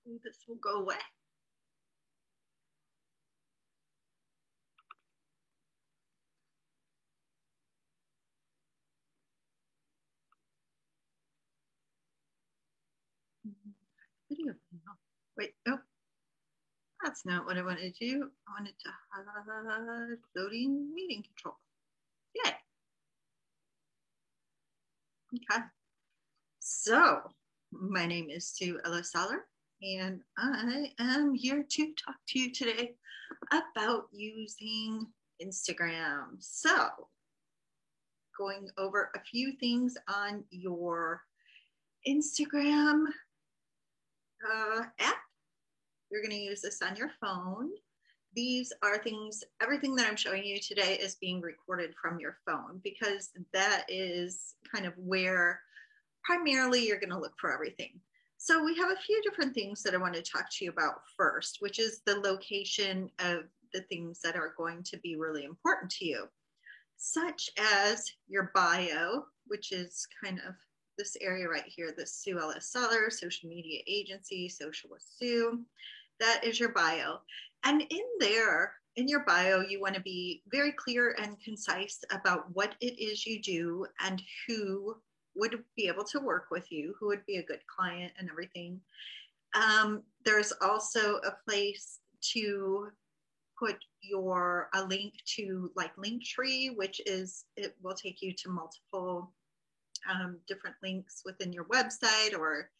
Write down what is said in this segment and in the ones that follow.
This will go away. Video. Wait, oh, that's not what I wanted to do. I wanted to have loading meeting control. Yay. Okay. So, my name is Sue Ellis-Saller, and I am here to talk to you today about using Instagram. So, going over a few things on your Instagram app. You're going to use this on your phone. These are things, everything that I'm showing you today is being recorded from your phone because that is kind of where primarily you're going to look for everything. So we have a few different things that I want to talk to you about first, which is the location of the things that are going to be really important to you, such as your bio, which is kind of this area right here, the Sue Ellis-Saller, social media agency, Social with Sue. That is your bio. And in there, in your bio, you want to be very clear and concise about what it is you do and who would be able to work with you, who would be a good client and everything. There's also a place to put a link to like Linktree, which is, it will take you to multiple different links within your website or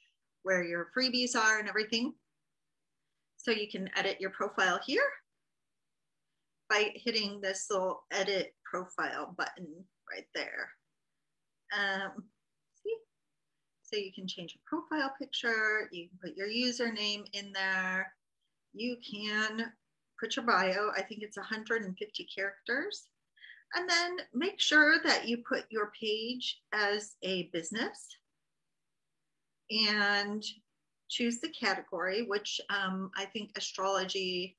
where your freebies are and everything. So you can edit your profile here by hitting this little edit profile button right there. See? So you can change a profile picture, you can put your username in there, you can put your bio, I think it's 150 characters, and then make sure that you put your page as a business and choose the category, which I think astrology,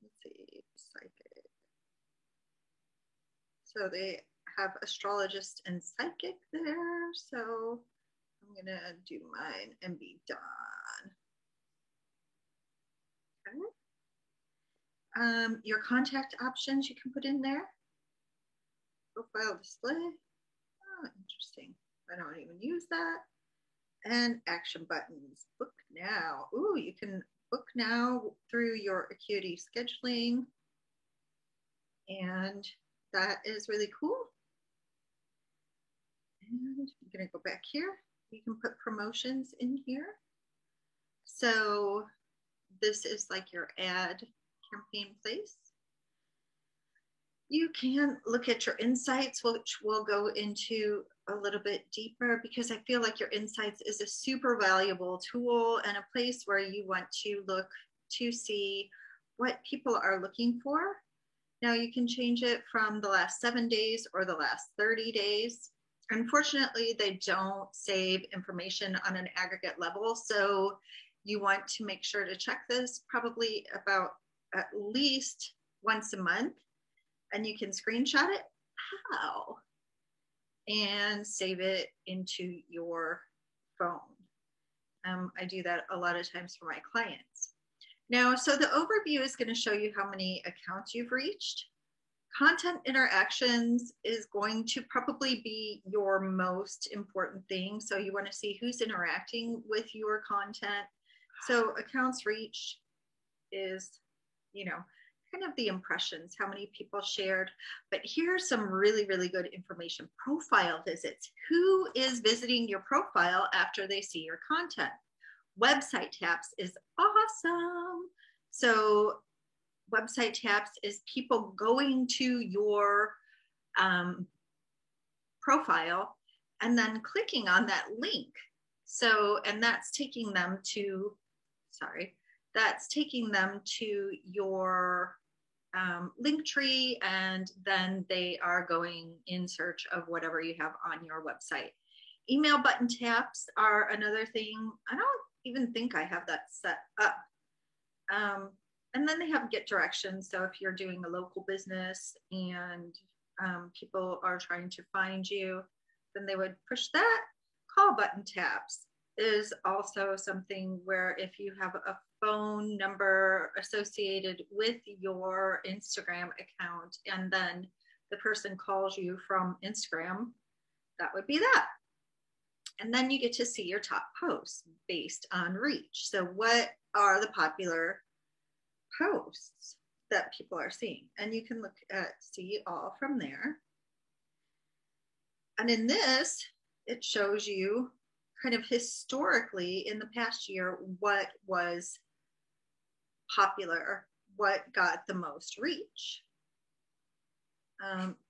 let's see, psychic. So they have astrologist and psychic there. So I'm gonna do mine and be done. Okay. Your contact options you can put in there. Profile display. Oh, interesting. I don't even use that. And action buttons. Book now. Ooh, you can book now through your Acuity scheduling. And that is really cool. And I'm going to go back here. You can put promotions in here. So this is like your ad campaign place. You can look at your insights, which we'll go into a little bit deeper because I feel like your insights is a super valuable tool and a place where you want to look to see what people are looking for. Now you can change it from the last 7 days or the last 30 days. Unfortunately, they don't save information on an aggregate level. So you want to make sure to check this probably about at least once a month. And you can screenshot it and save it into your phone. I do that a lot of times for my clients. Now, so the overview is going to show you how many accounts you've reached. Content interactions is going to probably be your most important thing. So you want to see who's interacting with your content. So accounts reached is, kind of the impressions, how many people shared. But here's some really, really good information. Profile visits. Who is visiting your profile after they see your content? Website taps is awesome. So website taps is people going to your profile and then clicking on that link. So, and that's taking them to, that's taking them to your Linktree, and then they are going in search of whatever you have on your website. Email button taps are another thing. I don't even think I have that set up. And then they have get directions. So if you're doing a local business and people are trying to find you, then they would push that. Call button taps. is also something where if you have a phone number associated with your Instagram account and then the person calls you from Instagram, that would be that. And then you get to see your top posts based on reach. So what are the popular posts that people are seeing? And you can look at see all from there. And in this, it shows you kind of historically in the past year what was popular, what got the most reach.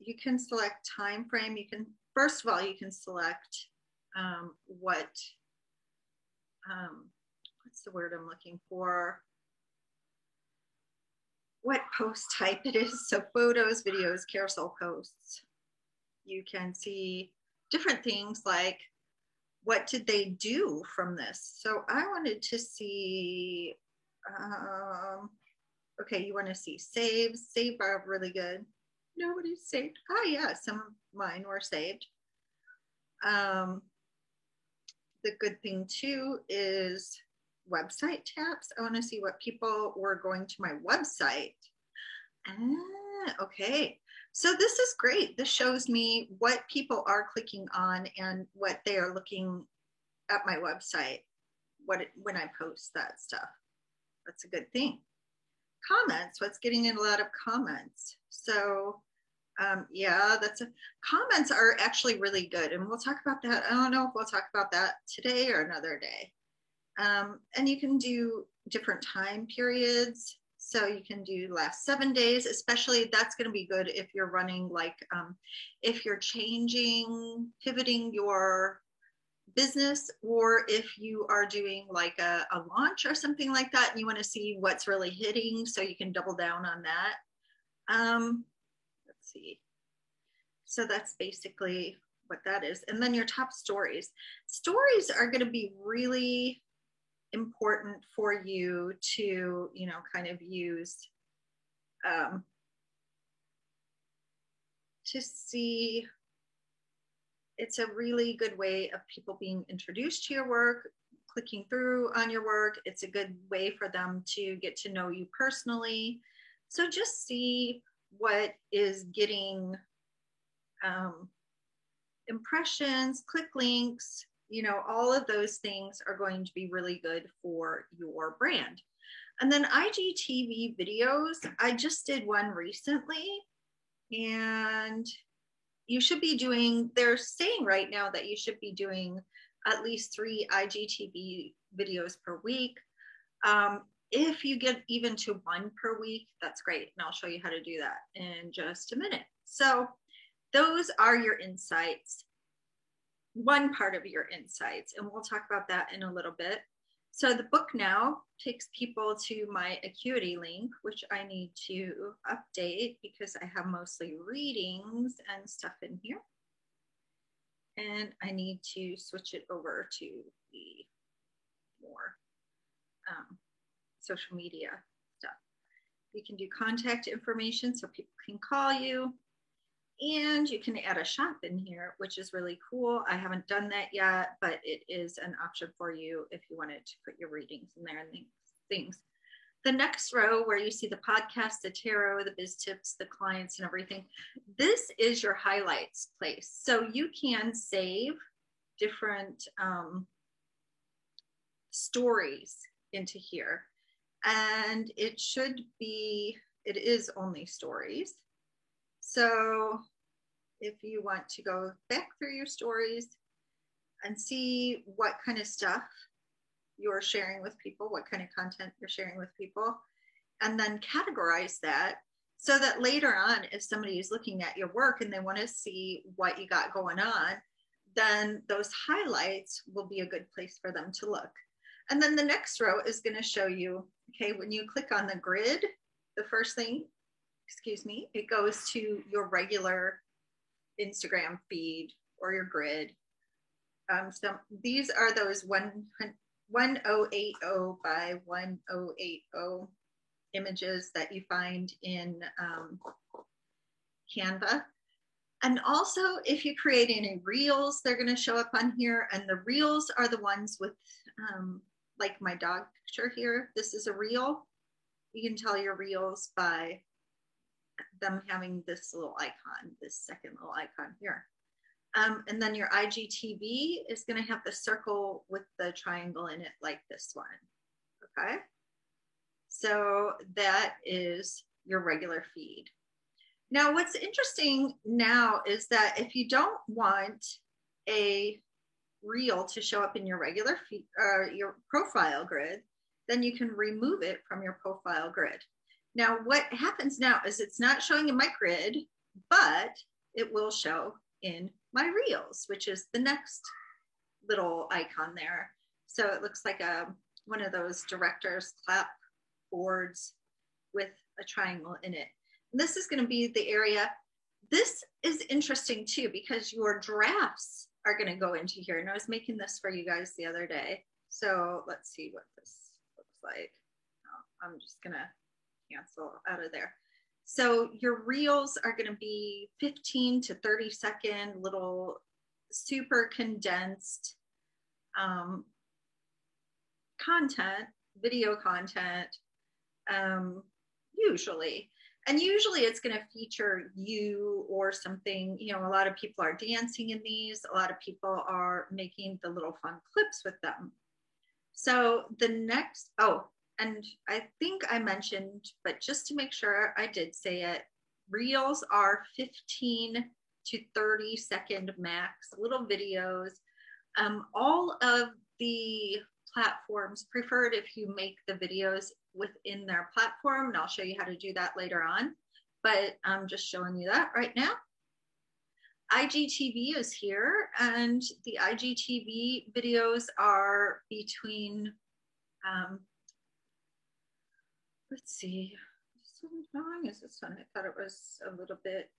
You can select time frame. You can, first of all, you can select what's the word I'm looking for? What post type it is. So photos, videos, carousel posts. You can see different things like what did they do from this? So I wanted to see, okay, you want to see saves. Save are really good. Nobody's saved. Oh yeah, some of mine were saved. The good thing too is website tabs. I want to see what people were going to my website. Okay. So this is great. This shows me what people are clicking on and what they are looking at my website when I post that stuff. That's a good thing. Comments, what's getting in a lot of comments. So yeah, comments are actually really good. And we'll talk about that. I don't know if we'll talk about that today or another day. And you can do different time periods. So you can do last 7 days, especially that's going to be good if you're running like, if you're pivoting your business, or if you are doing like a launch or something like that, and you want to see what's really hitting so you can double down on that. Let's see. So that's basically what that is. And then your top stories. Stories are going to be really important for you to, kind of use to see. It's a really good way of people being introduced to your work, clicking through on your work. It's a good way for them to get to know you personally. So just see what is getting impressions, click links, all of those things are going to be really good for your brand. And then IGTV videos, I just did one recently, and you should be doing, they're saying right now that you should be doing at least 3 IGTV videos per week. If you get even to 1 per week, that's great. And I'll show you how to do that in just a minute. So those are your insights, one part of your insights, and we'll talk about that in a little bit. So the book now takes people to my Acuity link, which I need to update because I have mostly readings and stuff in here. And I need to switch it over to the more social media stuff. You can do contact information so people can call you. And you can add a shop in here, which is really cool. I haven't done that yet, but it is an option for you if you wanted to put your readings in there and things. The next row where you see the podcast, the tarot, the biz tips, the clients and everything, this is your highlights place. So you can save different stories into here. And it is only stories. So if you want to go back through your stories and see what kind of stuff you're sharing with people, what kind of content you're sharing with people, and then categorize that so that later on, if somebody is looking at your work and they want to see what you got going on, then those highlights will be a good place for them to look. And then the next row is going to show you, okay, when you click on the grid, the first thing, it goes to your regular Instagram feed or your grid. So these are those 1080 by 1080 images that you find in Canva. And also, if you create any reels, they're going to show up on here. And the reels are the ones with, like my dog picture here. This is a reel. You can tell your reels by them having this little icon, this second little icon here. And then your IGTV is going to have the circle with the triangle in it, like this one. Okay. So that is your regular feed. Now, what's interesting now is that if you don't want a reel to show up in your regular feed, your profile grid, then you can remove it from your profile grid. Now, what happens now is it's not showing in my grid, but it will show in my reels, which is the next little icon there. So it looks like one of those director's clap boards with a triangle in it. And this is going to be the area. This is interesting too, because your drafts are going to go into here. And I was making this for you guys the other day. So let's see what this looks like. Oh, I'm just going to cancel out of there. So your reels are going to be 15 to 30 second little super condensed content, video content, usually. And usually it's going to feature you or something, you know, a lot of people are dancing in these. A lot of people are making the little fun clips with them. So the next, oh, and I think I mentioned, but just to make sure I did say it, reels are 15 to 30 second max, little videos. All of the platforms preferred if you make the videos within their platform, and I'll show you how to do that later on, but I'm just showing you that right now. IGTV is here, and the IGTV videos are between, let's see, how long is this one? I thought it was a little bit,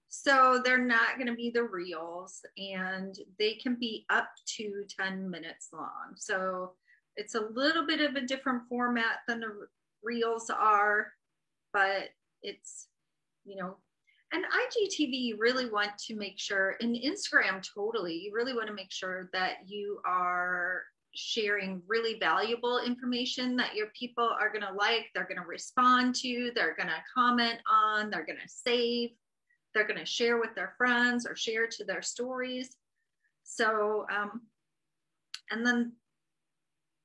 so they're not going to be the reels, and they can be up to 10 minutes long. So it's a little bit of a different format than the reels are, but it's, you know, and IGTV, you really want to make sure, and Instagram totally, you really want to make sure that you are sharing really valuable information that your people are going to like, they're going to respond to, they're going to comment on, they're going to save, they're going to share with their friends or share to their stories. So, and then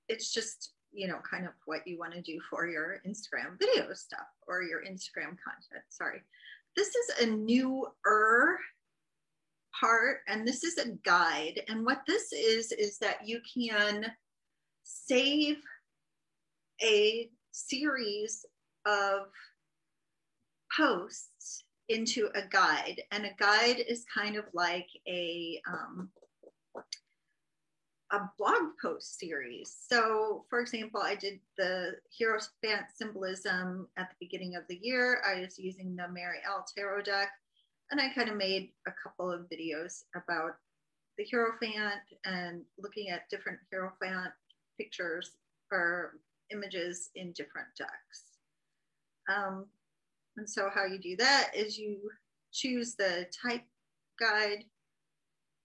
it's just, you know, kind of what you want to do for your Instagram video stuff or your Instagram content. Sorry. This is a newer part, and this is a guide. And what this is that you can save a series of posts into a guide. And a guide is kind of like a blog post series. So for example, I did the Hierophant symbolism at the beginning of the year. I was using the Mary L. Tarot deck, and I kind of made a couple of videos about the Hierophant and looking at different Hierophant pictures or images in different decks. And so how you do that is you choose the type guide,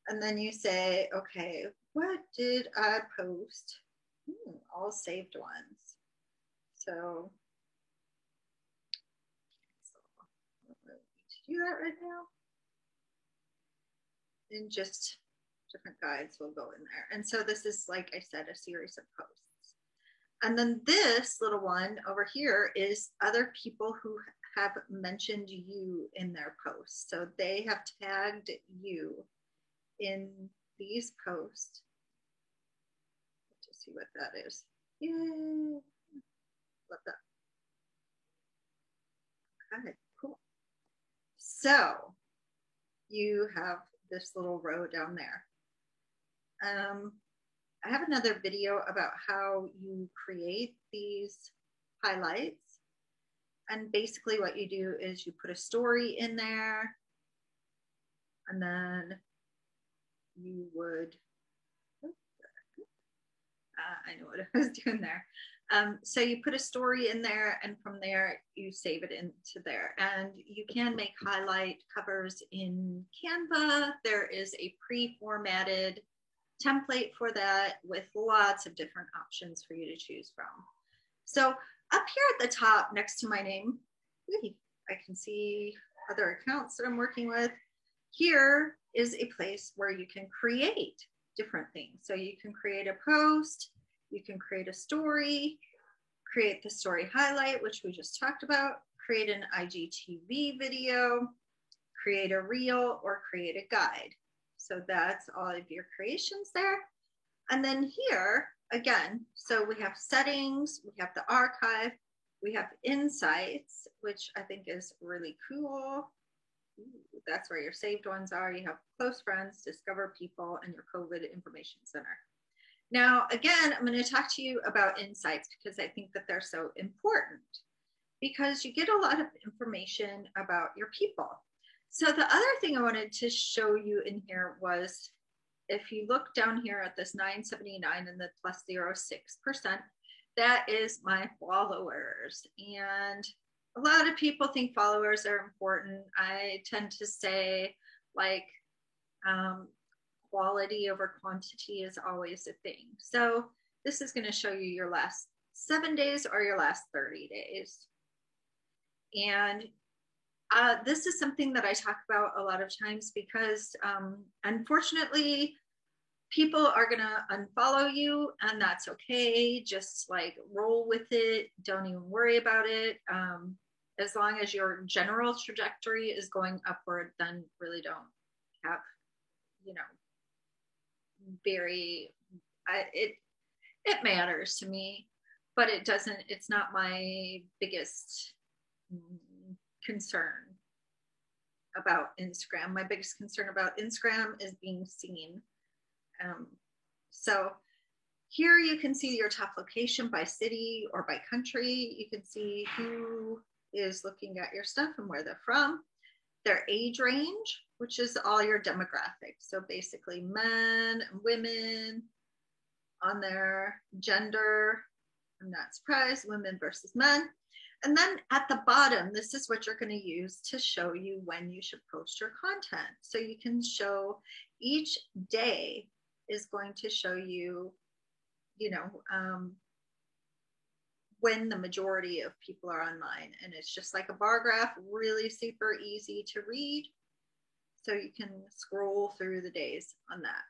and then you say, okay, what did I post? All saved ones. So I don't really need to do that right now. And just different guides will go in there. And so this is, like I said, a series of posts. And then this little one over here is other people who have mentioned you in their posts. So they have tagged you in these posts. Let's see what that is. Yay. Love that. Okay, cool. So you have this little row down there. I have another video about how you create these highlights. And basically what you do is you put a story in there, and then you would, I know what I was doing there. So you put a story in there, and from there you save it into there. And you can make highlight covers in Canva. There is a pre-formatted template for that with lots of different options for you to choose from. So up here at the top next to my name, I can see other accounts that I'm working with. Here is a place where you can create different things. So you can create a post, you can create a story, create the story highlight, which we just talked about, create an IGTV video, create a reel, or create a guide. So that's all of your creations there. And then here, again, so we have settings, we have the archive, we have insights, which I think is really cool. Ooh, that's where your saved ones are. You have close friends, discover people, and your COVID information center. Now, again, I'm going to talk to you about insights because I think that they're so important because you get a lot of information about your people. So the other thing I wanted to show you in here was if you look down here at this 979 and the plus 0.6%, that is my followers. And a lot of people think followers are important. I tend to say like quality over quantity is always a thing. So this is going to show you your last 7 days or your last 30 days. And this is something that I talk about a lot of times because unfortunately, people are going to unfollow you, and that's okay. Just like roll with it. Don't even worry about it. As long as your general trajectory is going upward, then really don't have, you know, it matters to me, but it's not my biggest concern about Instagram. My biggest concern about Instagram is being seen. So here you can see your top location by city or by country. You can see who is looking at your stuff and where they're from, their age range, which is all your demographics. So basically men, women, on their gender, I'm not surprised, women versus men. And then at the bottom, this is what you're going to use to show you when you should post your content. So you can show each day is going to show you, when the majority of people are online. And it's just like a bar graph, really super easy to read. So you can scroll through the days on that.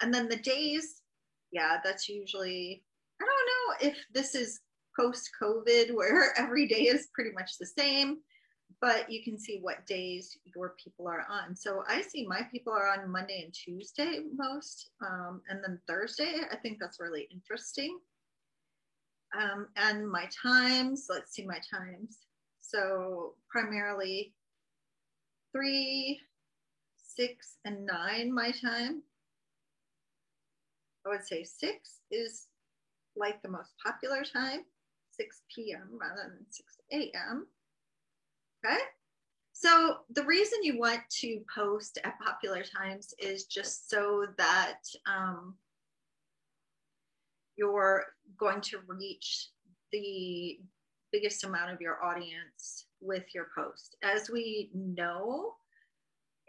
And then the days, yeah, that's usually, I don't know if this is post-COVID where every day is pretty much the same, but you can see what days your people are on. So I see my people are on Monday and Tuesday most, and then Thursday. I think that's really interesting. And my times, let's see my times. So primarily 3, 6, and 9 my time. I would say 6 is like the most popular time, 6 p.m. rather than 6 a.m. Okay. So the reason you want to post at popular times is just so that you're going to reach the biggest amount of your audience with your post. As we know,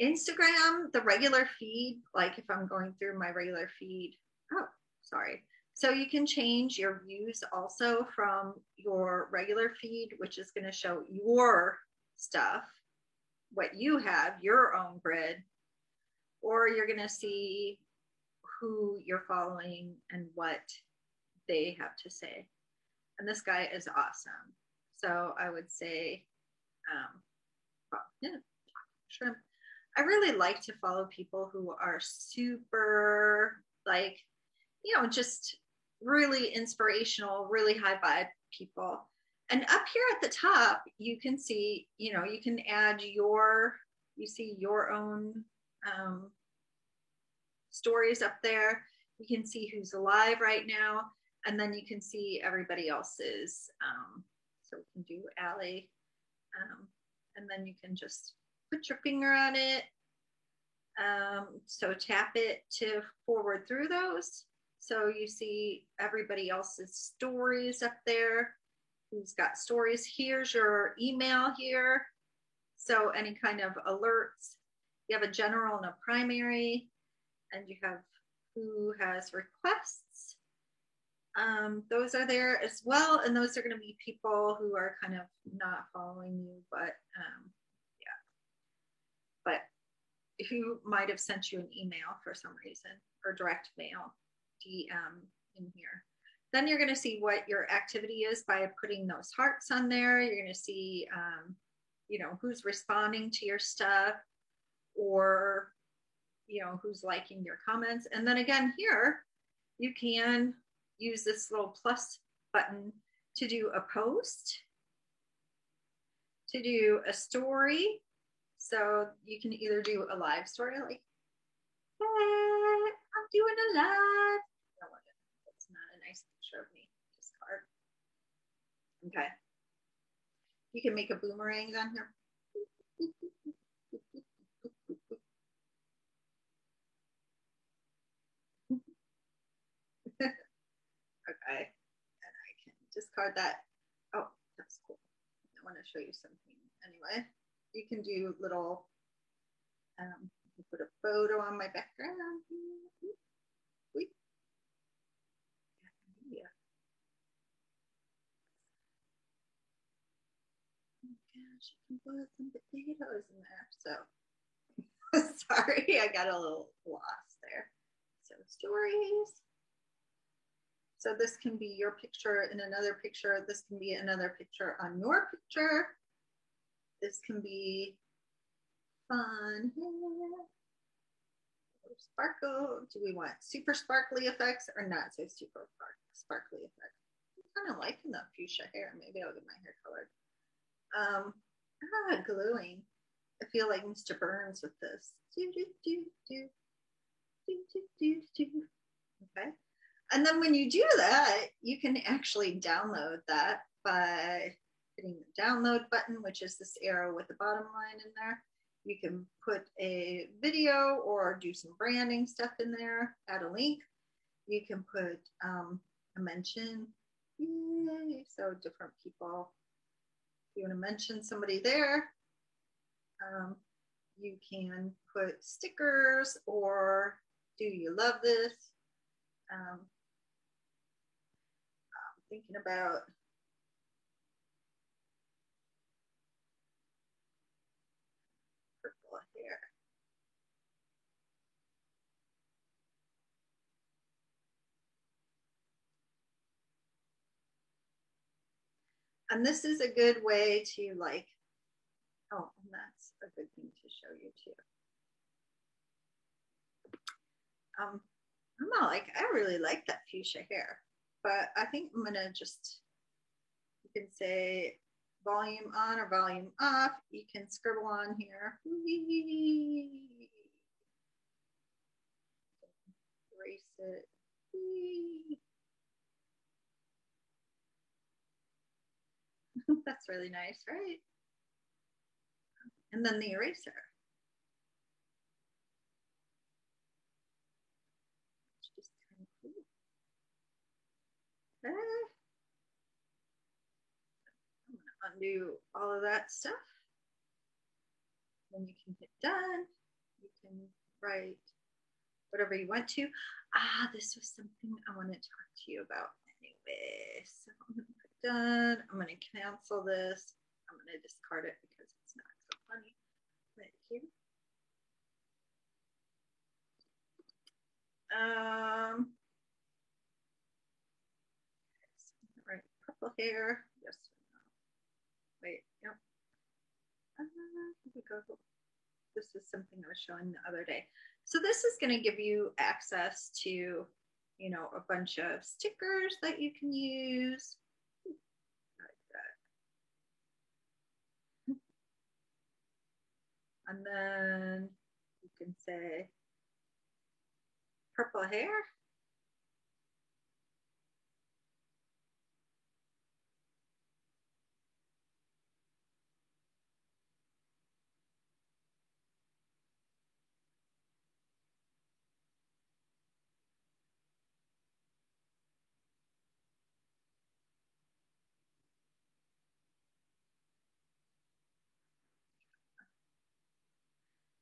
Instagram, the regular feed, like if I'm going through my regular feed, so you can change your views also from your regular feed, which is going to show your stuff, what you have, your own grid, or you're going to see who you're following and what they have to say. And this guy is awesome. So I would say, shrimp. I really like to follow people who are super, like, just really inspirational, really high vibe people. And up here at the top, you can see, you can add your own stories up there. You can see who's alive right now. And then you can see everybody else's. So we can do Allie. And then you can just put your finger on it. So tap it to forward through those. So you see everybody else's stories up there. Who's got stories? Here's your email here. So any kind of alerts. You have a general and a primary, and you have who has requests. Those are there as well, and those are going to be people who are kind of not following you, but yeah, but who might have sent you an email for some reason, or direct mail, DM in here. Then you're going to see what your activity is by putting those hearts on there. You're going to see, you know, who's responding to your stuff, or, you know, who's liking your comments. And then again, here, you can use this little plus button to do a post, to do a story. So you can either do a live story, like, hey, I'm doing a live. No, that's not a nice picture of me. Discard. Okay. You can make a boomerang on here. Okay. And I can discard that. Oh, that's cool. I want to show you something anyway. You can do little, put a photo on my background. Wait. Yeah. Oh gosh, you can put some potatoes in there. So sorry, I got a little lost there. So stories. So this can be your picture in another picture. This can be another picture on your picture. This can be fun. Sparkle. Do we want super sparkly effects or not so super sparkly effects? I'm kind of liking the fuchsia hair. Maybe I'll get my hair colored. Gluing. I feel like Mr. Burns with this. Okay. And then when you do that, you can actually download that by hitting the download button, which is this arrow with the bottom line in there. You can put a video or do some branding stuff in there, add a link. You can put a mention. Yay. So different people. If you want to mention somebody there, you can put stickers or do you love this? I'm thinking about purple hair. And this is a good way to like, oh, and that's a good thing to show you too. I'm not like, I really like that fuchsia hair, but I think I'm gonna just, you can say volume on or volume off. You can scribble on here. Erase it. That's really nice, right? And then the eraser. Just kind of cool. Okay. I'm gonna undo all of that stuff. Then you can hit done. You can write whatever you want to. This was something I want to talk to you about anyway. So I'm going to put done. I'm going to cancel this. I'm going to discard it because it's not so funny. Right here. Right, purple hair. Yes. Wait. Yep. Here we go. This is something I was showing the other day. So this is going to give you access to, you know, a bunch of stickers that you can use. Like that. And then you can say purple hair.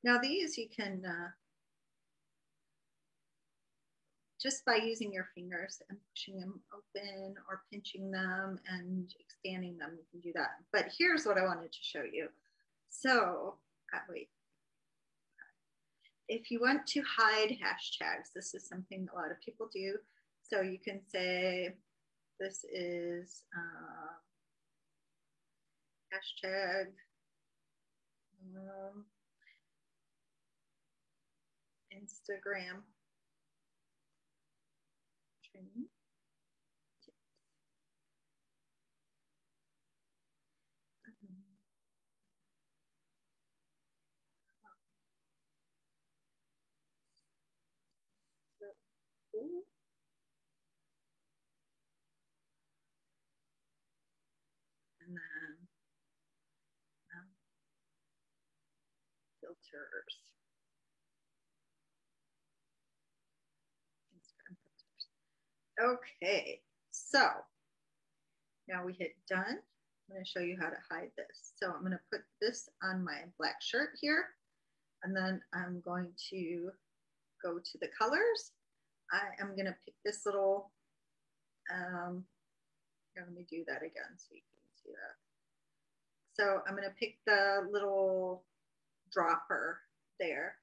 Now these you can, just by using your fingers and pushing them open or pinching them and expanding them, you can do that. But here's what I wanted to show you. So, wait. If you want to hide hashtags, this is something a lot of people do. So you can say, this is hashtag Instagram training. And then filters. Instagram filters. Okay, so now we hit done. I'm going to show you how to hide this. So I'm going to put this on my black shirt here, and then I'm going to go to the colors. I am going to pick this little, here, let me do that again so you can see that. So I'm going to pick the little dropper there,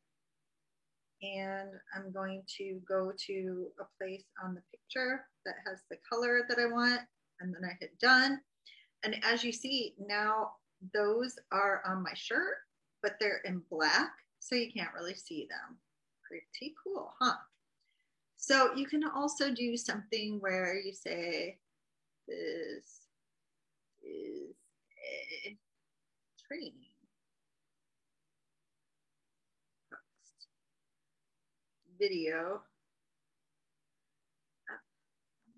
and I'm going to go to a place on the picture that has the color that I want, and then I hit done. And as you see, now those are on my shirt, but they're in black, so you can't really see them. Pretty cool, huh? So you can also do something where you say, this is a training post video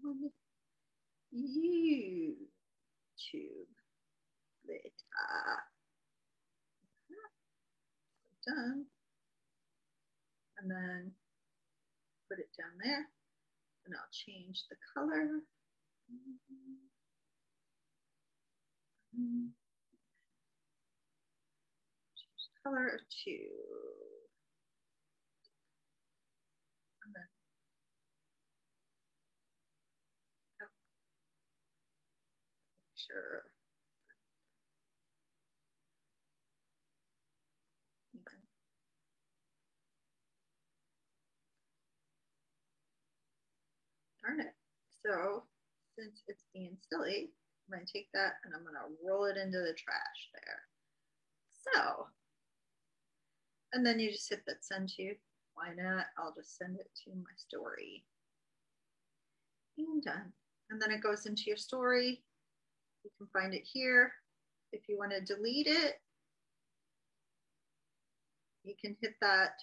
on YouTube later. Done. And then put it down there, and I'll change the color. Change color to, and then, oh, sure. Okay. Darn it. So since it's being silly, I'm going to take that and I'm going to roll it into the trash there. So, and then you just hit that send to. Why not? I'll just send it to my story. And done. And then it goes into your story. You can find it here. If you want to delete it, you can hit that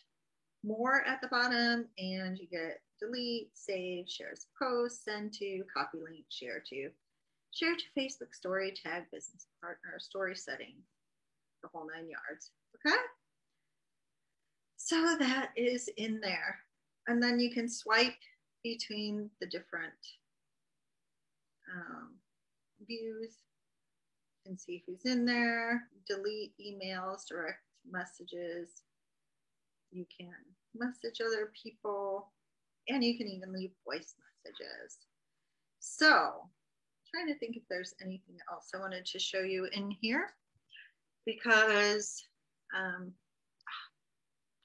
more at the bottom and you get delete, save, share as post, send to, copy link, share to Facebook story, tag business partner, story setting, the whole 9 yards. Okay. So that is in there. And then you can swipe between the different views and see who's in there, delete emails, direct messages. You can message other people, and you can even leave voice messages. So I'm trying to think if there's anything else I wanted to show you in here, because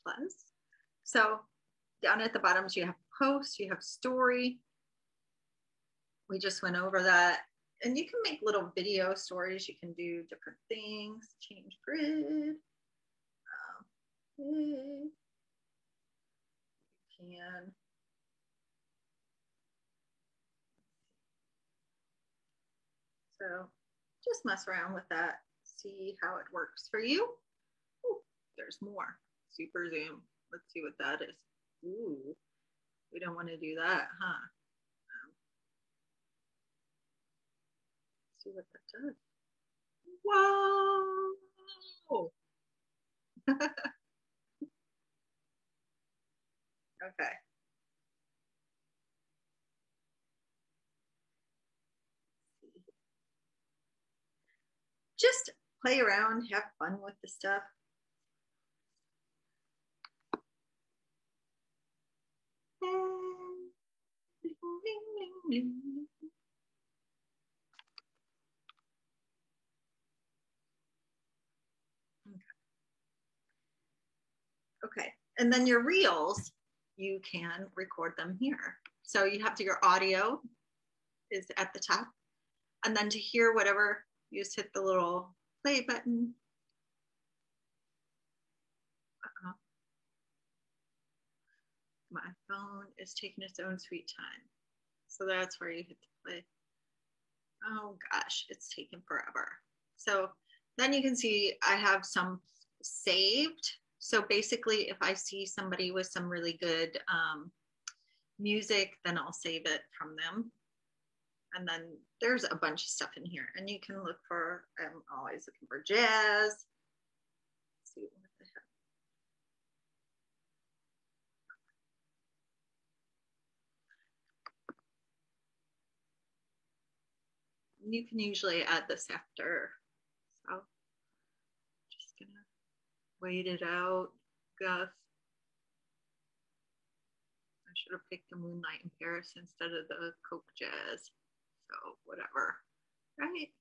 plus, so down at the bottoms you have post, you have story. We just went over that. And you can make little video stories. You can do different things, change grid. You can so just mess around with that, see how it works for you. Ooh, there's more. Super zoom. Let's see what that is. Ooh, we don't want to do that, huh? See what that does. Whoa! Okay. Just play around, have fun with the stuff. bling, bling, bling. Okay, and then your reels, you can record them here. So you have to, your audio is at the top. And then to hear whatever, you just hit the little play button. My phone is taking its own sweet time. So that's where you hit the play. Oh gosh, it's taken forever. So then you can see I have some saved. So basically, if I see somebody with some really good music, then I'll save it from them. And then there's a bunch of stuff in here. And you can look for, I'm always looking for jazz. Let's see what the heck. You can usually add this after. So just gonna wait it out. Gus. I should have picked the Moonlight in Paris instead of the Coke Jazz. So whatever, right?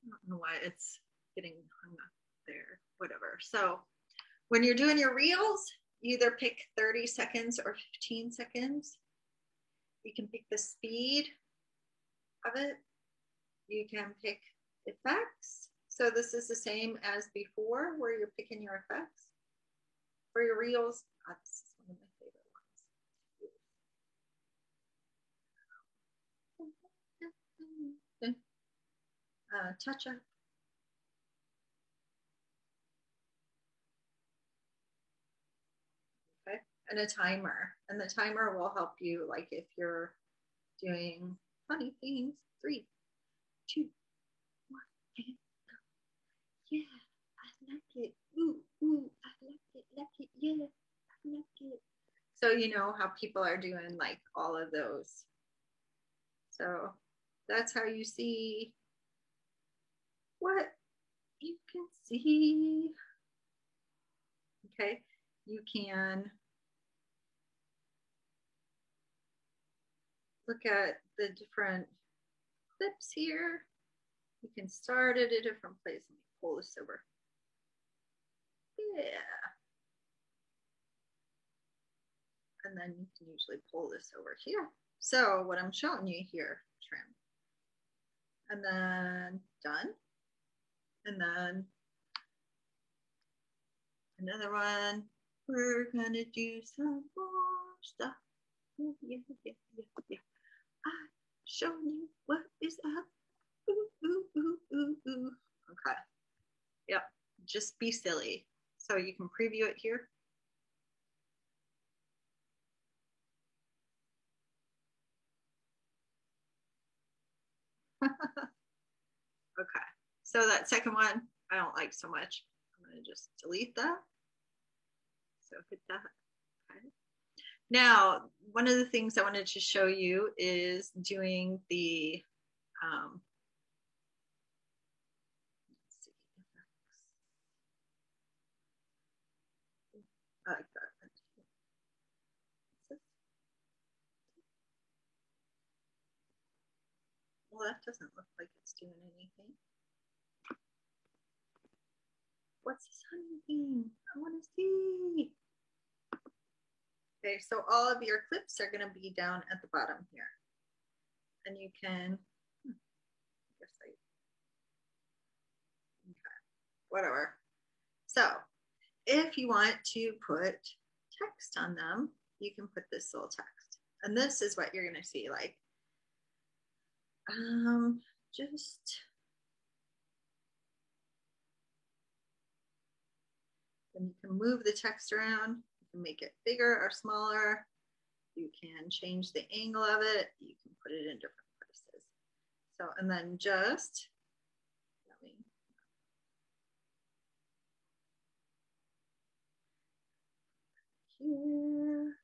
I don't know why it's getting hung up there. Whatever. So when you're doing your reels, you either pick 30 seconds or 15 seconds. You can pick the speed of it. You can pick effects. So this is the same as before where you're picking your effects. For your reels, this is one of my favorite ones. Touch up. Okay, and a timer. And the timer will help you, like if you're doing funny things. 3, 2, 1, and go. Yeah, I like it. Ooh, ooh, I like it, yeah, I like it. So you know how people are doing like all of those. So that's how you see what you can see. Okay, you can look at the different clips here. You can start at a different place. Let me pull this over. Yeah. And then you can usually pull this over here. So what I'm showing you here, trim. And then done. And then another one. We're gonna do some more stuff. Yeah. I'm showing you what is up. Ooh, ooh, ooh, ooh, ooh. Okay. Yep. Just be silly. So you can preview it here. Okay. So that second one, I don't like so much. I'm going to just delete that. So hit that. Okay. Now, one of the things I wanted to show you is doing the, let's see, I like that. Well, that doesn't look like it's doing anything. What's this honey thing? I want to see. Okay, so all of your clips are going to be down at the bottom here. And you can, I guess okay, whatever. So if you want to put text on them, you can put this little text. And this is what you're going to see like, just, then you can move the text around. You can make it bigger or smaller. You can change the angle of it. You can put it in different places. So, and then just, here.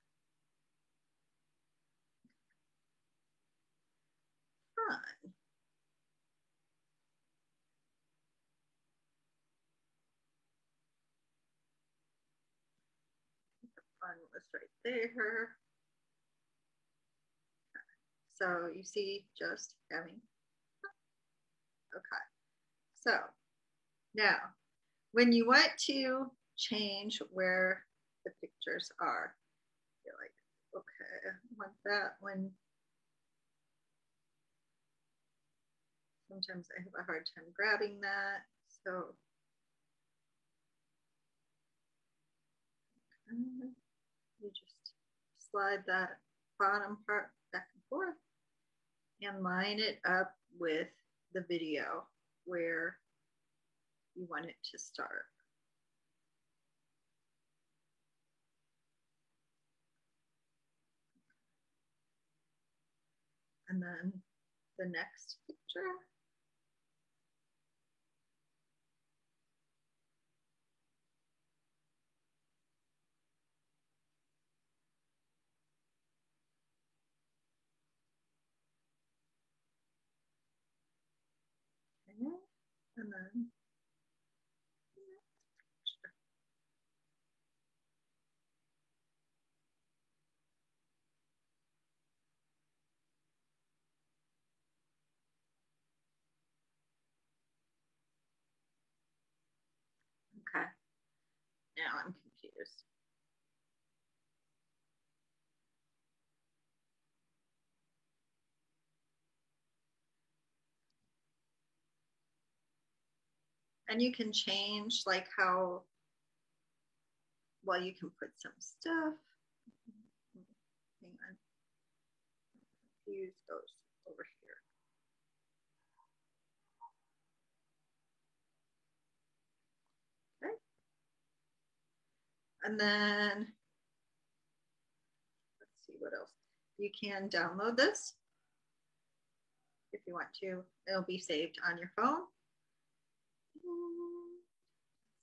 Fun. almost right there. So you see just having, okay. So now when you want to change where the pictures are, you're like, okay, I want that one. Sometimes I have a hard time grabbing that. So you just slide that bottom part back and forth and line it up with the video where you want it to start. And then the next picture. Okay. And then okay. Now I'm confused. And you can change like how, well, you can put some stuff. Hang on. Use those over here. Okay. And then let's see what else. You can download this if you want to. It'll be saved on your phone.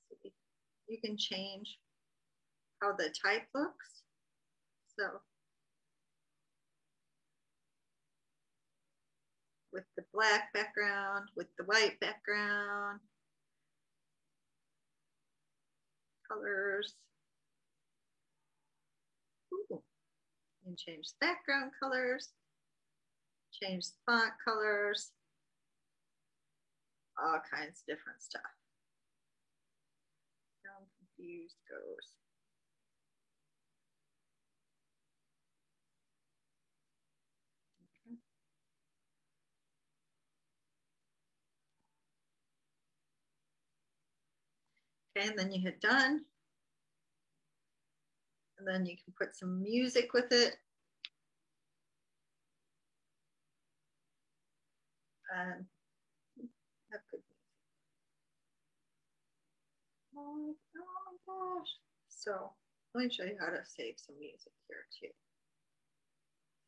Let's see. You can change how the type looks. So with the black background, with the white background, colors. Ooh. You can change the background colors, change the font colors, all kinds of different stuff. Now I'm confused goes. Okay, and then you hit done. And then you can put some music with it. And that could be. Oh my gosh. So let me show you how to save some music here too.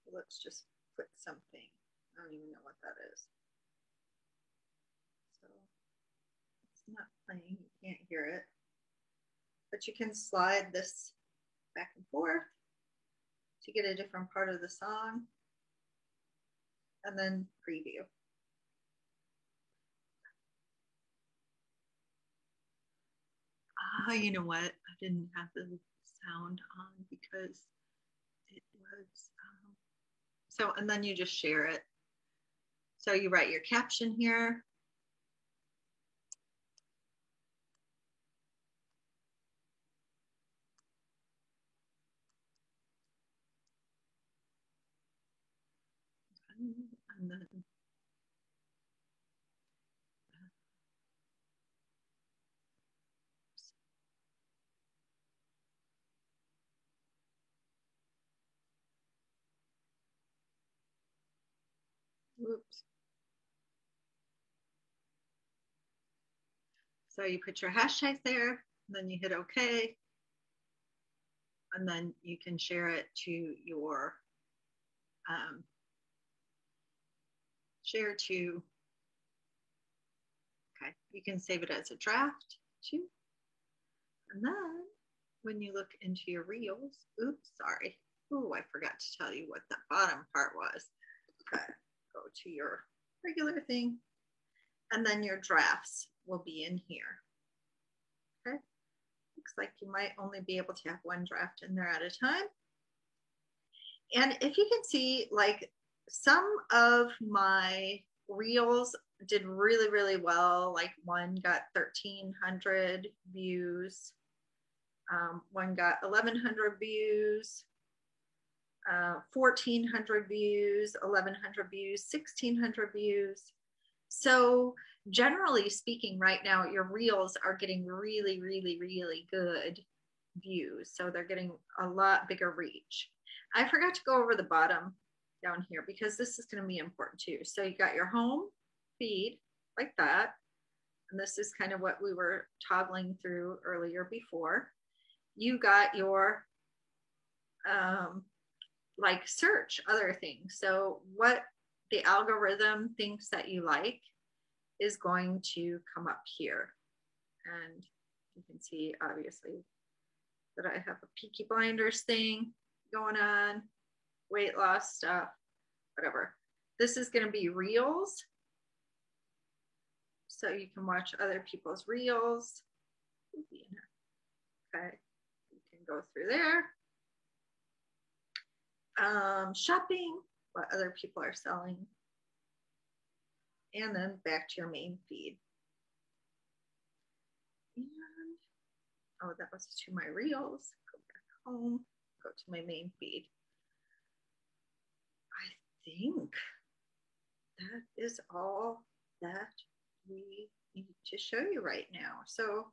So let's just put something. I don't even know what that is. So it's not playing, you can't hear it. But you can slide this back and forth to get a different part of the song and then preview. You know what? I didn't have the sound on because it was, so, and then you just share it. So you write your caption here. And then whoops. So you put your hashtag there, then you hit OK, and then you can share it to your okay, you can save it as a draft too. And then when you look into your reels, oops, sorry. Oh, I forgot to tell you what that bottom part was. Okay, go to your regular thing, and then your drafts will be in here. Okay, looks like you might only be able to have one draft in there at a time. And if you can see, like, some of my reels did really, really well. Like one got 1,300 views. One got 1,100 views, 1,400 views, 1,100 views, 1,600 views. So generally speaking, right now, your reels are getting really, really, really good views. So they're getting a lot bigger reach. I forgot to go over the bottom down here because this is going to be important too. So you got your home feed like that. And this is kind of what we were toggling through earlier before. You got your like search other things. So what the algorithm thinks that you like is going to come up here. And you can see obviously that I have a Peaky Blinders thing going on, weight loss stuff, whatever. This is going to be reels. So you can watch other people's reels. Okay, you can go through there. Shopping, what other people are selling. And then back to your main feed. And, oh, that was to my reels. Go back home, go to my main feed. I think that is all that we need to show you right now. So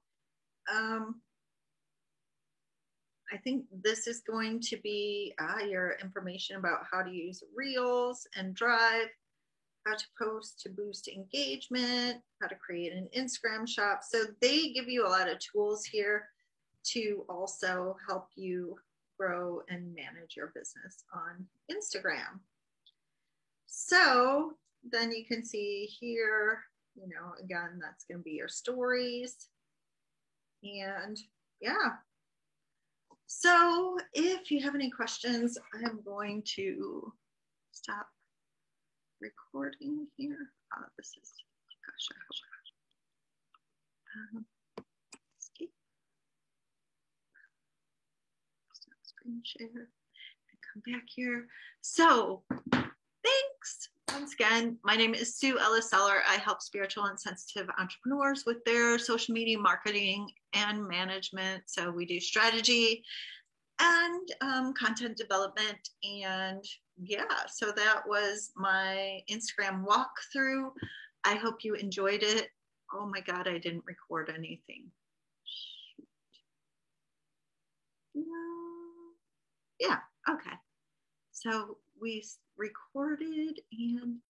I think this is going to be your information about how to use Reels and Drive, how to post to boost engagement, how to create an Instagram shop. So they give you a lot of tools here to also help you grow and manage your business on Instagram. So then you can see here, you know, again, that's going to be your stories. And yeah. So if you have any questions, I'm going to stop recording here. This is, gosh, escape. Stop screen share and come back here. So thanks. Once again, my name is Sue Ellis Seller. I help spiritual and sensitive entrepreneurs with their social media marketing and management. So we do strategy and content development. And yeah, so that was my Instagram walkthrough. I hope you enjoyed it. Oh my God, I didn't record anything. Shoot. No. Yeah, okay. So we recorded and